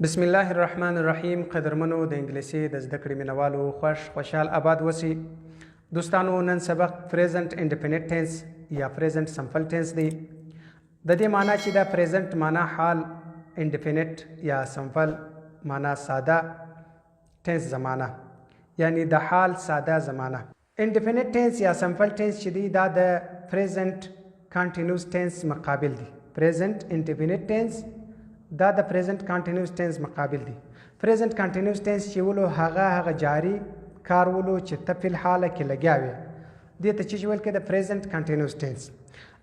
بسم الله الرحمن الرحیم. قدرمنو د انګلیسي د زده کړې مینوالو خوشحال آباد وسی. دوستانو نن سبق پریزنٹ انډیفینټ ټینس یا پریزنٹ سمپل ټینس دی. د دې معنی چې دا پریزنٹ معنی حال، انډیفینټ یا سمپل معنی ساده ټینس زمانه، یعنی د حال ساده زمانه. انډیفینټ ټینس یا سمپل ټینس چې دی دا د پریزنٹ کانټینیوس ټینس مقابل دی. پریزنٹ انډیفینټ ټینس دا د پریزنٹ کانټینیوس ټینس مقابل دی. پریزنٹ کانټینیوس ټینس چې ولو هغه جاری کار ولو چې ته فی الحال کې لګیا وې، دې ته چې ویل کېده پریزنٹ کانټینیوس ټینس.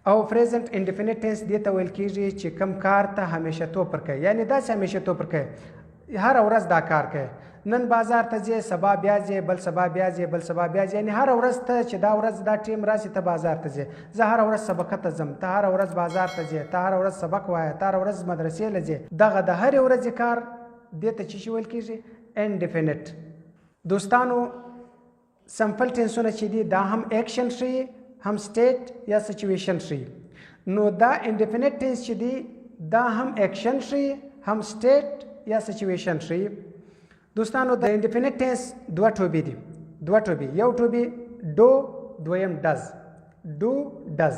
او پریزنٹ انډیفینټ ټینس دې ته ویل کېږي چې کم کار ته همیشه توپ ورکوي، یعنی داسې همیشه توپ ورکوي، هره ورځ دا کار کوي. نن بازار ته ځې، سبا بیا ځې، بل سبا بیا ځې، بل سبا بیا ځې، یعنی هره ورځ ته چې دا ورځ دا ټیم راسي ته بازار ته ځې. زه هره ورځ سبقه ته ځم، ته هره ورځ بازار ته ځې، ته هره ورځ سبق وایه، ته هره ورځ مدرسې له ځې. دغه د هرې ورځې کار دې ته چې ویل کېږي انډیفینټ. دوستانو سمپل ټینسونه چې دي دا هم ایکشن ښیي، هم سټیټ یا سچویشن ښیي. نو دا انډیفینټ ټینس چې دی دا هم ایکشن ښیي، هم سټیټ یا سچویشن ښیي. دوستانو د انډیفینټ ټینس دوه ټوبې دي، دوه ټوبې. یو ټوبې ډو، دویم ډز. ډو ډز.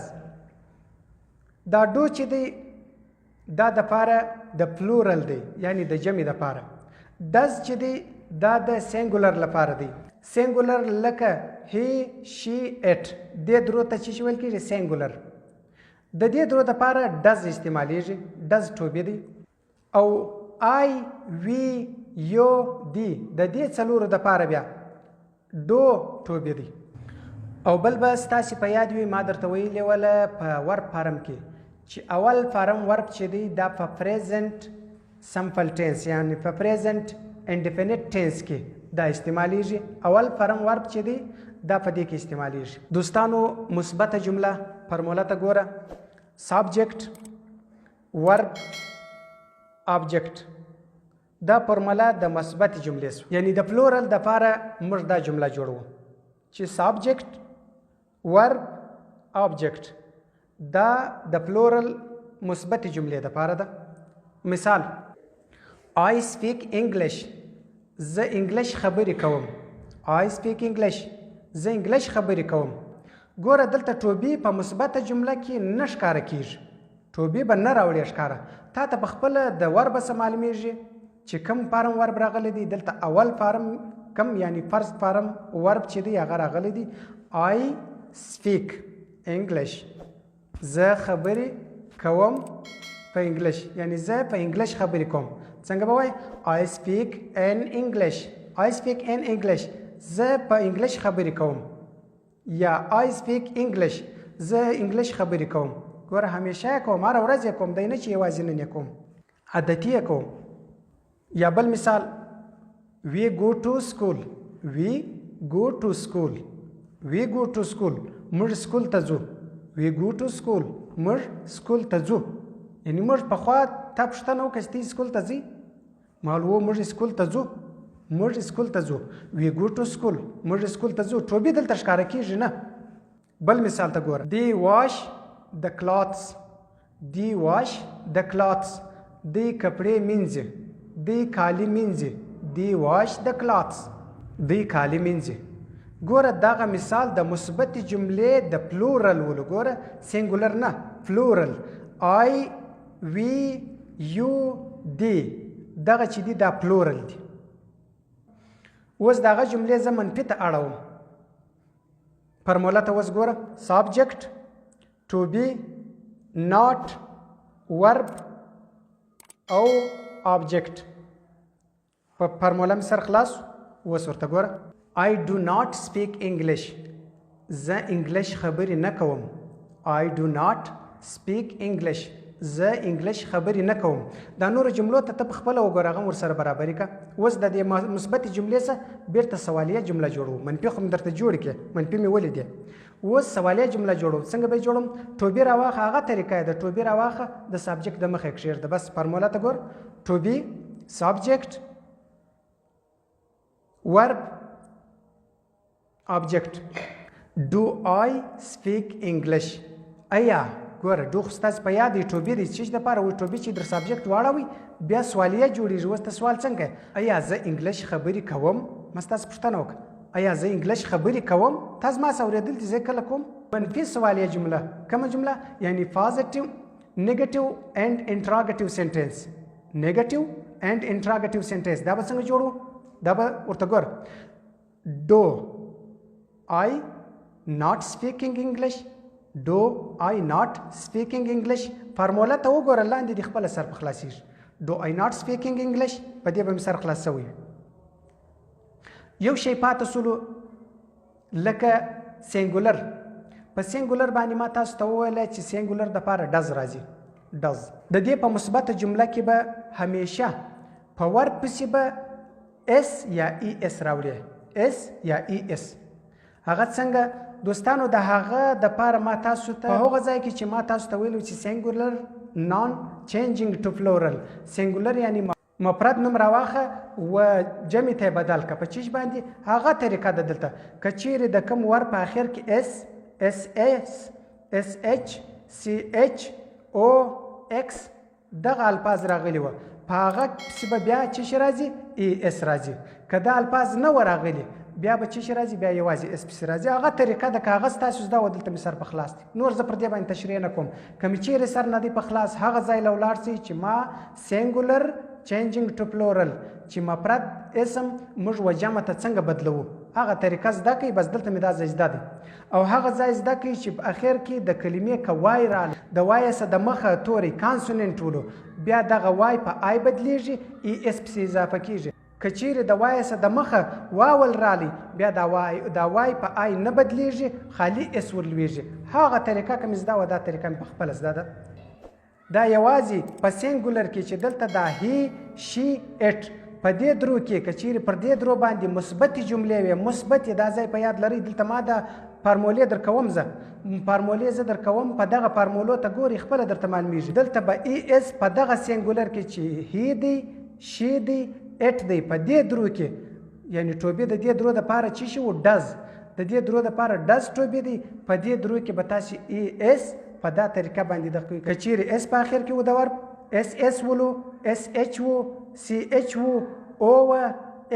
دا ډو چې دی دا د پاره د پلورل دی، یعنی د جمع د پاره. ډز چې دی دا د سینګولر لپاره دی. سینګولر لکه هی، شي، اټ، دې درو ته چې ویل کېږي سینګولر. د دې درو دپاره ډز استعمالیږي. ډز ټوبې دی. او آی، وی، یو، دی، د دې څلورو دپاره بیا ډو ټوبې دی. او بل به ستاسې په یاد وي ما درته ویلې وله په ورب فارم کې چې اول فارم ورب چې دی دا په پریزنٹ سمپل ټینس یعنی په پریزنٹ انډیفینټ ټینس کې دا استعمالیږي. اول فارم ورب چې دی دا په دې کې استعمالیږي. دوستانو مثبته جمله فرموله ته ګوره: سابجیکټ، ورب، آبجیکټ. دا فرموله د مثبت جملې سو، یعنی د پلورل د پاره موږ دا جمله جوړو چې سابجیکټ، ورب، آبجیکټ دا د پلورل مثبت جملې د پاره ده. مثال: I speak English. زه انګلیش خبرې کوم. I speak English. زه انګلیش خبرې کوم. ګوره دلته ټوبې په مثبته جمله کې نه ښکاره کېږي، ټوبې به نه راوړې ښکاره. تا ته په خپله د وربه څه معلومیږي چې کم فارم ورب راغلی دی. دلته اول فارم کم یعنی فرست فارم ورب چې دی هغه راغلی دی. I speak English. زه خبرې کوم په انګلیش، یعنی زه په انګلیش خبرې کوم. څنګه به وایي؟ I speak in English. I speak in English. زه په انګلیش خبرې کوم. یا I speak English. زه انګلیش خبرې کوم. ګوره همیشه یې کوم، هره ورځ یې کوم، دی نه چې یوازې نن یې کوم، عادتي یې کوم. یا بل مثال: we go to school. we go to school. we go to school. موږ سکول ته ځو. we go to school. موږ سکول ته ځو. یعنی موږ پخوا تا پوښتنه وکړه چې تی سکول ته ځي؟ معلومه موږ سکول ته ځو. موږ سکول ته ځو. we go to school. موږ سکول ته ځو. ټوبې دلته ښکاره کېږي نه. بل مثال ته ګوره: they wash the clothes. they wash the clothes. دوی کپړې مینځي. دوی کالي مینځي. دوی واش د کلاتس. دوی کالي مینځي. ګوره دغه مثال د مثبت جملې د پلورل ولو. ګوره سینګولر نه، پلورل. آی، وی، یو، دی، دغه چې دی دا پلورل دی. اوس دغه جملې زه منفي ته اړوم. فرموله ته اوس ګوره: سابجیکټ، ټو بی، ناٹ، ورب او آبجیکټ. په فرموله مې سر خلاص. اوس ورته ګوره: I do not speak English. زه انګلیش خبرې نه کوم. I do not speak English. زه انګلیش خبرې نه کوم. دا نورو جملو ته ته په خپله وګوره، هغه هم ورسره برابرې کړه. اوس د دې مثبتې جملې څخه بیرته سوالیه جمله جوړو. منفي خو مې درته جوړې کړې، منفي مې ولیدې. اوس سوالیه جمله جوړو. څنګه به یې جوړم؟ ټوبې راواخه، هغه طریقه یې د ټوبې راواخه د سابجیکټ د مخې کښېږده. بس فرموله ته ګور: ټوبې، سابجیکټ، verb, object. Do I speak English? آیا ګوره ډو خو ستاسې په یاد دی ټوبې دی چې دپاره وایي ټوبې چې در سبجیکټ واړوئ بیا سوالیه جوړېږي. اوس ته سوال څنګه ایا زه انګلیش خبرې کوم؟ ما ستاسې پوښتنه وکړه ایا زه انګلیش خبرې کوم؟ تاسو ما څه اورېدل دي زه کله کوم؟ منفي سوالیه جمله کومه جمله؟ یعنی پازیټیو نیګیټیو اینډ انټراګیټیو سینټنس. نیګیټیو اینډ انټراګیټیو سینټنس دا به څنګه جوړو؟ دا به ورته ګوره ډو آی ناٹ سپیکینګ انګلیش. ډو آی ناٹ سپیکینګ انګلیش فارموله ته وګوره لاندې د خپله سر په خلاصېږي. ډو آی ناٹ سپیکینګ انګلیش په دې به مې سر خلاص شوی. یو شی پاتې سولو لکه سینګولر. په سینګولر باندې ما تاسو ته وویله چې سینګولر دپاره ډز راځي. ډز د دې په مثبته جمله کې به همیشه په ور پسې به اس یا ای اس راوړي. اس یا ای اس هغه څنګه دوستانو د هغه دپاره ما تاسو ته په هغه ځای کې چې ما تاسو ته ویلو چې سینګولر نان چینجینګ ټو پلورل. سینګولر یعنی مفرد نوم راواخه و جمع ته بدل که په چیش باندې هغه طریقه ده. دلته که چیرې د کوم ور په آخر کې اس اس اس اس اچ سی اچ او اکس دغه الفاظ راغلي وه په هغه پسې به بیا چې شي راځي ای اس راځي. که دا الفاظ نه و راغلي بیا به چې شي راځي بیا یوازې اس پسې راځي. هغه طریقه ده که هغه ستاسو زده وه دلته مې سر په خلاص دی. نور زه پر دې باندې تشریح نه کوم. که مې چیرې سر نه دی په خلاص هغه ځای له ولاړ سئ چې ما سینګولر چینجینګ ټو پلورل چې مفرد اسم موږ و جمع ته څنګه بدلوو هغه طریقه زده کوئ. بس دلته مې دا ځای زده دی او هغه ځای زده کوئ چې په اخر کې د کلمې که وای راغلی د وای څخه د مخه توری کانسوننټ ولو بیا دغه وای په آی بدلیږي ای اس پسې اضافه کیږي. که چیرې د وای څخه د مخه واول رالی بیا دا وای په آی نه بدلیږي خالي اس ورلویږي. هغه طریقه که مې زده وه دا طریقه مې په خپله زده ده. دا یوازې په سینګولر کې چې دلته دا هی شي اټ په دې درو کې که چیرې پر دې درو باندې مثبتې جملې وي مثبتې دا ځای په یاد لرئ. دلته ما دا فارمولې در کوم فارمولې زه در کوم په دغه فارمولو ته ګورئ خپله درته معلومیږي. دلته به ای اس په دغه سینګولر کې چې هی دی شي دی اټ دی په دې درو کې یعنی ټوبې د دې درو دپاره چې شي و ډز د دې درو دپاره ډز ټوبې دی په دې درو کې به تاسې ای اس په دا طریقه باندې دغه کوئ. که چیرې اس په آخر کې و د ور اس اس ولو اس اچ و سی اچ و او و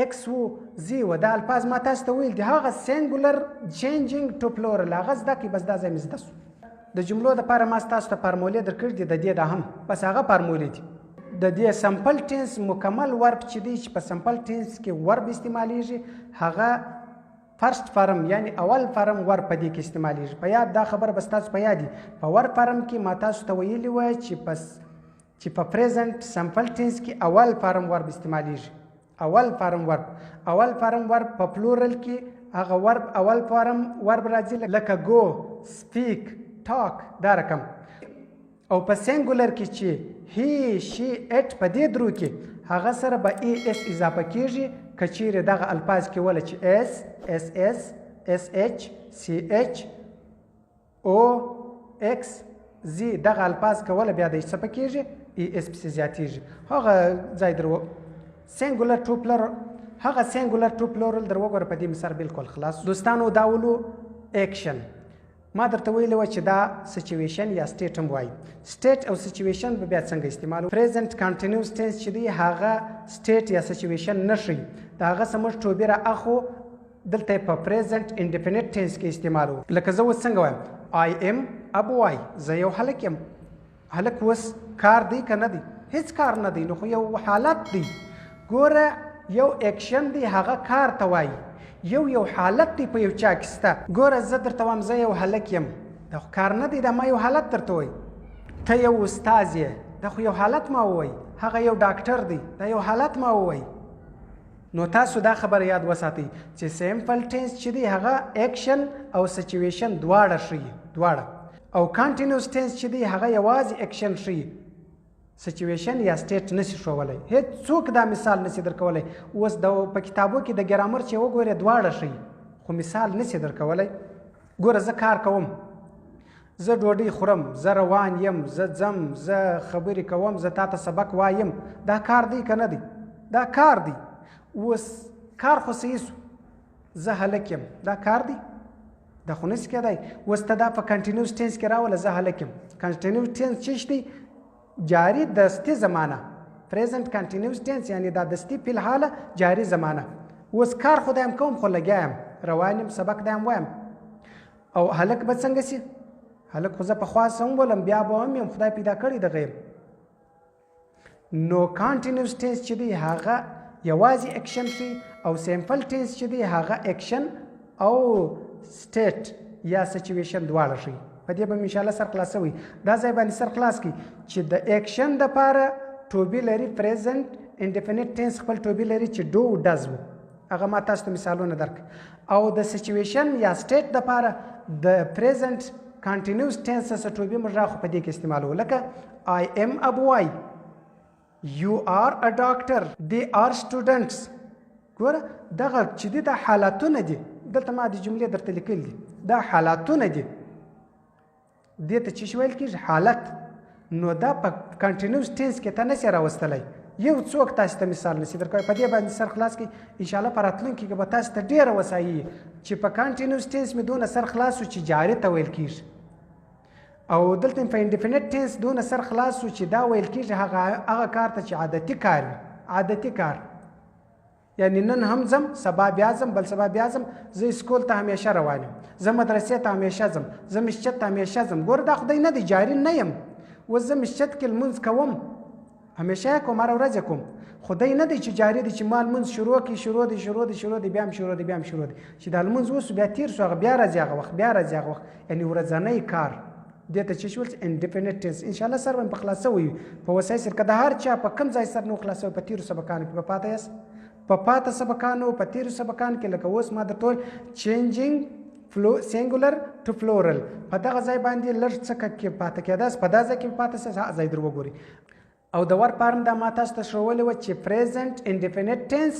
اکس و زی و دا الفاظ ما تاسو ته ویل دي هغه سینګولر چینجینګ ټو پلورل هغه زده کړئ. بس دا ځای مې زده سو. د جملو دپاره ما تاسو ته فارمولې درکړي دي د دې دا هم بس هغه فارمولې دي. د دې سمپل ټینس مکمل ورب چې دی چې په سمپل ټینس کې ورب استعمالیږي هغه فرست فرم یعنی اول فرم ور په دې کې استعمالیږي. په یاد دا خبره به ستاسو په یاد وي. په ور فرم کې ما تاسو ته ویلي وای چې په پریزنټ سمپل ټینس کې اول فرم ورب استعمالیږي. اول فرم ورب په پلورل کې هغه ورب اول فرم ورب راځي لکه گو سپیک ټاک دا رقم. او په سینګولر کې چې هی شي اټ په دې درو کې هغه سره به ای اس اضافه کیږي. که چیرې دغه الفاظ کې وله چې اس اس اس اس اچ سی اچ او اکس زی دغه الفاظ کوله بیا د څه په کیږي ای اس پسې زیاتیږي. هغه ځای در سینګولر ټو پلورل هغه سینګولر ټو پلورل در وګوره په دې مثال بالکل خلاص. دوستانو دا ولو اکشن ما درته ویلي وه چې دا سچویشن یا سټیټ هم وایي. سټیټ او سچویشن به بیا څنګه استعمالو؟ پریزنټ کانټینیوس ټینس چې دی هغه سټیټ یا سچویشن نه ښیي. د هغه څه موږ ټوبې را اخو دلته په پریزنټ انډیفینټ ټینس کې استعمالو. لکه زه اوس څنګه وایم آی ایم ا بوای زه یو هلک یم. هلک اوس کار دی که نه دی؟ هیڅ کار نه دی نو خو یو حالت دی. ګوره یو اکشن دی هغه کار ته وایي. یو حالت دی په یو چا کې سته. ګوره زه درته وایم زه یو هلک یم دا خو کار نه دی دا ما یو حالت درته وایي. ته یو استاذ یې دا خو یو حالت ما ووایي. هغه یو ډاکټر دی دا یو حالت ما ووایي. نو تاسو دا خبره یاد وساتئ چې سیمپل ټینس چې دی هغه اکشن او سچویشن دواړه ښیي دواړه. او کانټینیوس ټینس چې دی هغه یوازې اکشن ښیي سچویشن یا سټیټ نشي ښوولی. هېڅوک دا مثال نشي درکولی. اوس په کتابو کې د ګرامر چې وګورې دواړه ښیي خو مثال نشي درکولی. ګوره زه کار کوم زه ډوډۍ خورم زه روان یم زه ځم زه خبرې کوم زه تا ته سبق وایم دا کار دی که نه دی؟ دا کار دی. اوس کار خو صحیح سو زه هلک یم دا کار دی؟ دا خو نشي کېدای. اوس ته دا په کنټینیوس ټینس کې راوله، زه هلک یم. کنټینیوس ټینس څه دی؟ جاری دستی زمانه. پریزنت کنټینیوس ټینس یعنی دا دستی فی الحال جاری زمانه. اوس کار خو دا یم کوم، خو لګیا یم، روان یم، سبق دا یم وایم. او هلک به څنګه سي؟ هلک خو زه پخوا څه وولم، بیا به هم یم، خدای پیدا کړی دغه یم. نو کانټینیوس ټینس چې دی هغه یوازې اکشن ښي، او سیمپل ټینس چې دی هغه اکشن او سټیټ یا سچویشن دواړه ښي. په دې به مې انشاءالله سر خلاصوي. دا ځای باندې سر خلاص کړي چې د اکشن دپاره ټو بي لري پریزنت انډیفینټ ټینس خپل ټو بي لري چې ډو ډز و، هغه ما تاسو ته مثالونه درک. او د سچویشن یا سټیټ دپاره د پریزنت کانټینیوس ټینس څخه ټو بي موږ راخو په دې کې استعمالوو، لکه I am a boy, you are a doctor, they are students. ګوره دغه چې دي دا حالتونه دي، دلته ما د جملې درته لیکلي دي، دا حالتونه دي. دې ته چې ویل کېږي حالت. نو دا په کنټینیوس ټینس کې ته نسې راوستلی. یو څوک تاسو ته مثال نشي درکوی. په دې باندې سر خلاص کړئ. انشاءالله په راتلونکي کې به تاسو ته ډېره وسایي چې په کنټینیوس ټینس مې دونه سر خلاص و چې جاري ته ویل کېږي، او دلته په انډیفینټ ټینس دونه سر خلاص و چې دا ویل کېږي هغه کار ته چې عادتي کار وي. عادتي کار یعنی نن هم ځم، سبا بیا ځم، بل سبا بیا ځم، زه اسکول ته همیشه روان یم، زه مدرسې ته همیشه ځم، زه مسجد ته همیشه ځم. ګوره دا خدای نه دی، جاري نه یم. اوس زه مسجد کې لمونځ کوم، همیشه یې کوم، هره ورځ یې کوم. خدای نه دی چې جاري دی چې ما لمونځ شروع کړي، شروع دی، بیا هم شروع دی، چې دا لمونځ اوس بیا تیر شو، هغه بیا راځي هغه وخت، بیا راځي هغه وخت، یعنی ورځنی کار. دې ته چې شول انډیفینټ ټینس. انشاءالله سر به مې په خلاصوي په وسایل سره. که د هر چا په کوم ځای سر نه خلاصوي، په تیرو سبقانو کې به پاته یاست، په پاته سبقانو، په تیرو سبقانو کې، لکه اوس ما درته وویل چینجینګ سینګولر ټو فلورل، په دغه ځای باندې لږ څه کې پاته کېداست، په دا ځای کې پاته سه ځای در وګورئ. او د ور فارم دا ما تاسو ته ښوولې وه چې پریزنټ انډیفینټ ټینس،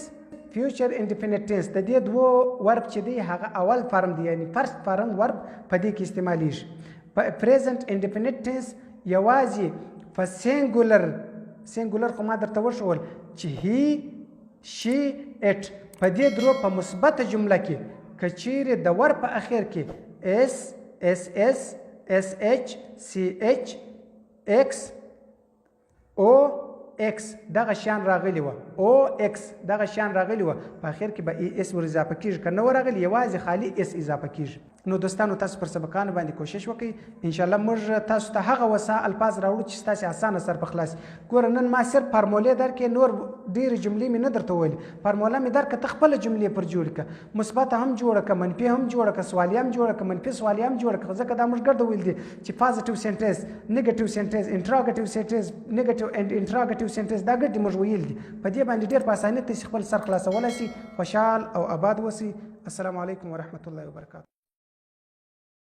فیوچر انډیفینټ ټینس، د دې دوو ورب چې دی هغه اول فارم دی، یعنی فرست فارم ورب په دې کې استعمالیږي. پریزنټ انډیفینټ ټینس یوازې په سینګولر خو ما درته وښول چې هی، شي، اټ، په دې درو په مثبته جمله کې که چیرې د ور په اخر کې اس، اس اس، اس ایچ، سی ایچ، ایکس، او ایکس دغه شان راغلی وه، او ایکس دغه شان راغلی وه، په اخر کې به ای اس ور اضافه کېږي. که نه ورغلی یوازې خالي اس اضافه کېږي. نو دوستانو تاسو پر سبقانو باندې کوشش وکړئ. انشاءالله موږ تاسو ته هغه وسه الفاظ راوړو چې ستاسې اسانه سر په خلاص. ګوره نن ما صرف فارمولې درکې، نور ډېرې جملې مې نه درته ویلې. فارموله مې درکړه، ته خپله جملې پر جوړې کړه، مثبته هم جوړه کړه، منفي هم جوړه کړه، سوالیه هم جوړه کړه، منفي سوالیه هم جوړه کړه. ځکه دا موږ ګرده ویل دي چې پازیټیو سینټنس، نیګیټیو سینټنس، انټراګیټیو سینټنس، نیګیټیو اینډ انټراګیټیو سینټنس، دا ګرد موږ ویل دي. په دې باندې ډېر په اسانۍ تاسې خپل سر خلاصولی شي. خوشحال او آباد اوسئ. السلام علیکم ورحمة الله وبرکاته.